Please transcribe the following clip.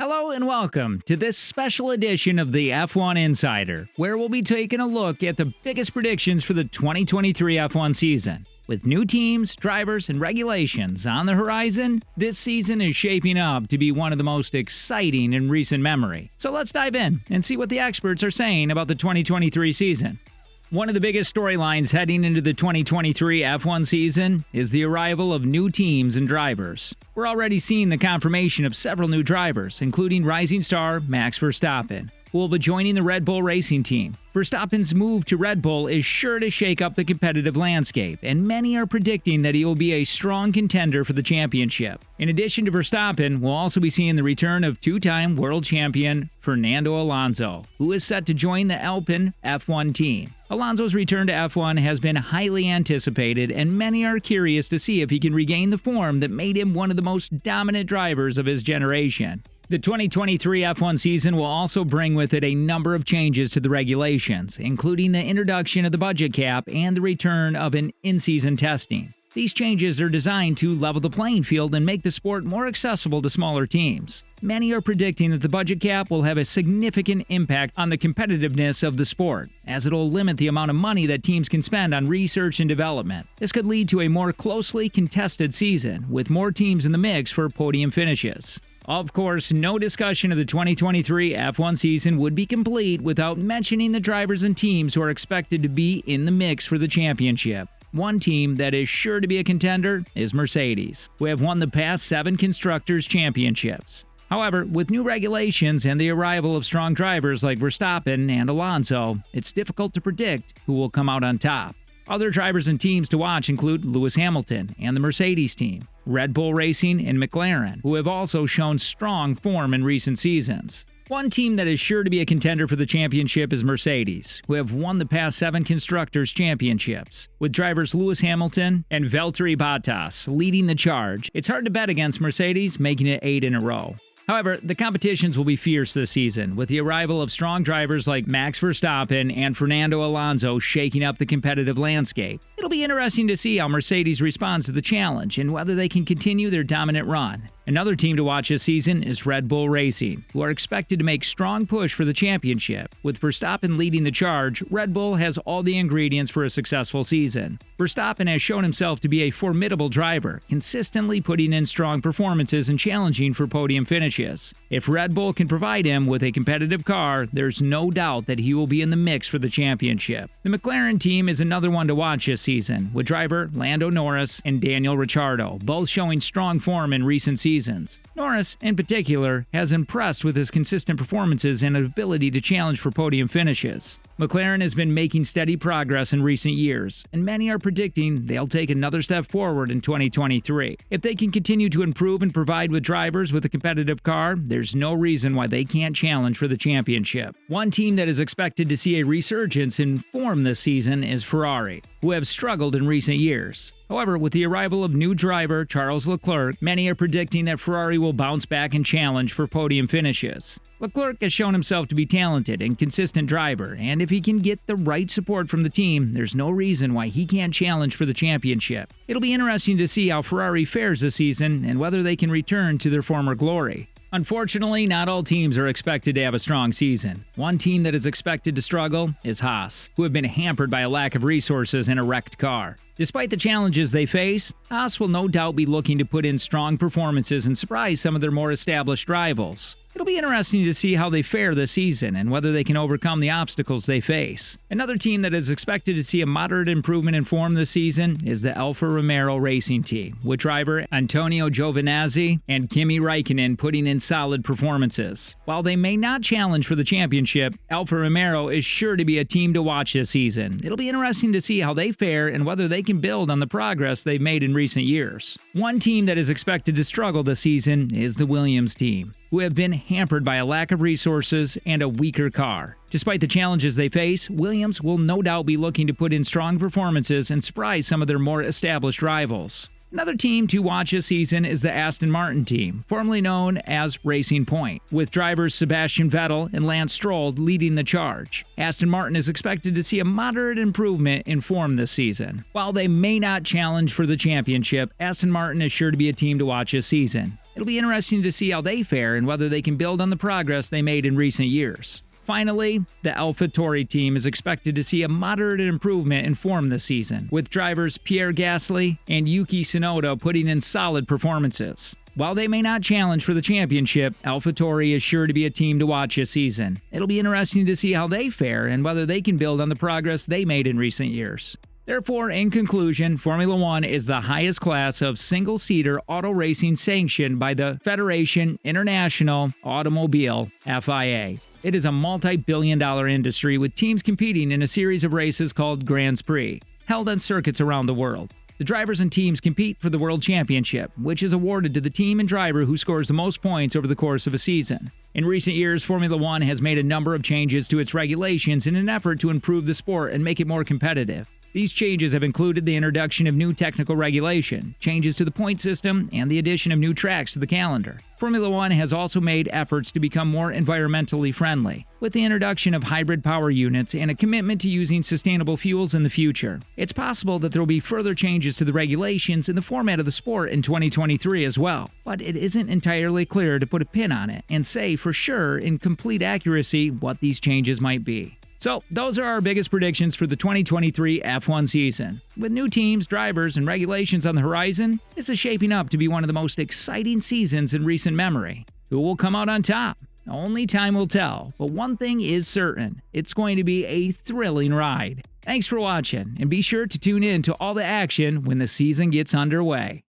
Hello and welcome to this special edition of the F1 Insider, where we'll be taking a look at the biggest predictions for the 2023 F1 season. With new teams, drivers, and regulations on the horizon, this season is shaping up to be one of the most exciting in recent memory. So let's dive in and see what the experts are saying about the 2023 season. One of the biggest storylines heading into the 2023 F1 season is the arrival of new teams and drivers. We're already seeing the confirmation of several new drivers, including rising star Max Verstappen, who will be joining the Red Bull racing team. Verstappen's move to Red Bull is sure to shake up the competitive landscape, and many are predicting that he will be a strong contender for the championship. In addition to Verstappen, we'll also be seeing the return of two-time world champion Fernando Alonso, who is set to join the Alpine F1 team. Alonso's return to F1 has been highly anticipated, and many are curious to see if he can regain the form that made him one of the most dominant drivers of his generation. The 2023 F1 season will also bring with it a number of changes to the regulations, including the introduction of the budget cap and the return of an in-season testing. These changes are designed to level the playing field and make the sport more accessible to smaller teams. Many are predicting that the budget cap will have a significant impact on the competitiveness of the sport, as it will limit the amount of money that teams can spend on research and development. This could lead to a more closely contested season, with more teams in the mix for podium finishes. Of course, no discussion of the 2023 F1 season would be complete without mentioning the drivers and teams who are expected to be in the mix for the championship. One team that is sure to be a contender is Mercedes, who have won the past 7 Constructors' Championships. However, with new regulations and the arrival of strong drivers like Verstappen and Alonso, it's difficult to predict who will come out on top. Other drivers and teams to watch include Lewis Hamilton and the Mercedes team, Red Bull Racing and McLaren, who have also shown strong form in recent seasons. One team that is sure to be a contender for the championship is Mercedes, who have won the past 7 Constructors' Championships. With drivers Lewis Hamilton and Valtteri Bottas leading the charge, it's hard to bet against Mercedes, making it 8 in a row. However, the competitions will be fierce this season, with the arrival of strong drivers like Max Verstappen and Fernando Alonso shaking up the competitive landscape. It'll be interesting to see how Mercedes responds to the challenge and whether they can continue their dominant run. Another team to watch this season is Red Bull Racing, who are expected to make strong push for the championship. With Verstappen leading the charge, Red Bull has all the ingredients for a successful season. Verstappen has shown himself to be a formidable driver, consistently putting in strong performances and challenging for podium finishes. If Red Bull can provide him with a competitive car, there's no doubt that he will be in the mix for the championship. The McLaren team is another one to watch this season, with driver Lando Norris and Daniel Ricciardo both showing strong form in recent seasons. Norris, in particular, has impressed with his consistent performances and ability to challenge for podium finishes. McLaren has been making steady progress in recent years, and many are predicting they'll take another step forward in 2023. If they can continue to improve and provide with drivers with a competitive car, there's no reason why they can't challenge for the championship. One team that is expected to see a resurgence in form this season is Ferrari, who have struggled in recent years. However, with the arrival of new driver Charles Leclerc, many are predicting that Ferrari will bounce back and challenge for podium finishes. Leclerc has shown himself to be talented and consistent driver, and if he can get the right support from the team, there's no reason why he can't challenge for the championship. It'll be interesting to see how Ferrari fares this season and whether they can return to their former glory. Unfortunately, not all teams are expected to have a strong season. One team that is expected to struggle is Haas, who have been hampered by a lack of resources and a wrecked car. Despite the challenges they face, Haas will no doubt be looking to put in strong performances and surprise some of their more established rivals. It'll be interesting to see how they fare this season and whether they can overcome the obstacles they face. Another team that is expected to see a moderate improvement in form this season is the Alfa Romeo racing team, with driver Antonio Giovinazzi and Kimi Räikkönen putting in solid performances. While they may not challenge for the championship, Alfa Romeo is sure to be a team to watch this season. It'll be interesting to see how they fare and whether they can build on the progress they've made in recent years. One team that is expected to struggle this season is the Williams team, who have been hampered by a lack of resources and a weaker car. Despite the challenges they face, Williams will no doubt be looking to put in strong performances and surprise some of their more established rivals. Another team to watch this season is the Aston Martin team, formerly known as Racing Point, with drivers Sebastian Vettel and Lance Stroll leading the charge. Aston Martin is expected to see a moderate improvement in form this season. While they may not challenge for the championship, Aston Martin is sure to be a team to watch this season. It'll be interesting to see how they fare and whether they can build on the progress they made in recent years. Finally, the AlphaTauri team is expected to see a moderate improvement in form this season, with drivers Pierre Gasly and Yuki Tsunoda putting in solid performances. While they may not challenge for the championship, AlphaTauri is sure to be a team to watch this season. It'll be interesting to see how they fare and whether they can build on the progress they made in recent years. Therefore, in conclusion, Formula One is the highest class of single-seater auto racing sanctioned by the Fédération Internationale Automobile (FIA). It is a multi-billion-dollar industry with teams competing in a series of races called Grands Prix, held on circuits around the world. The drivers and teams compete for the World Championship, which is awarded to the team and driver who scores the most points over the course of a season. In recent years, Formula One has made a number of changes to its regulations in an effort to improve the sport and make it more competitive. These changes have included the introduction of new technical regulation, changes to the point system, and the addition of new tracks to the calendar. Formula One has also made efforts to become more environmentally friendly, with the introduction of hybrid power units and a commitment to using sustainable fuels in the future. It's possible that there will be further changes to the regulations and the format of the sport in 2023 as well, but it isn't entirely clear to put a pin on it and say for sure in complete accuracy what these changes might be. So, those are our biggest predictions for the 2023 F1 season. With new teams, drivers, and regulations on the horizon, this is shaping up to be one of the most exciting seasons in recent memory. Who will come out on top? Only time will tell, but one thing is certain, it's going to be a thrilling ride. Thanks for watching, and be sure to tune in to all the action when the season gets underway.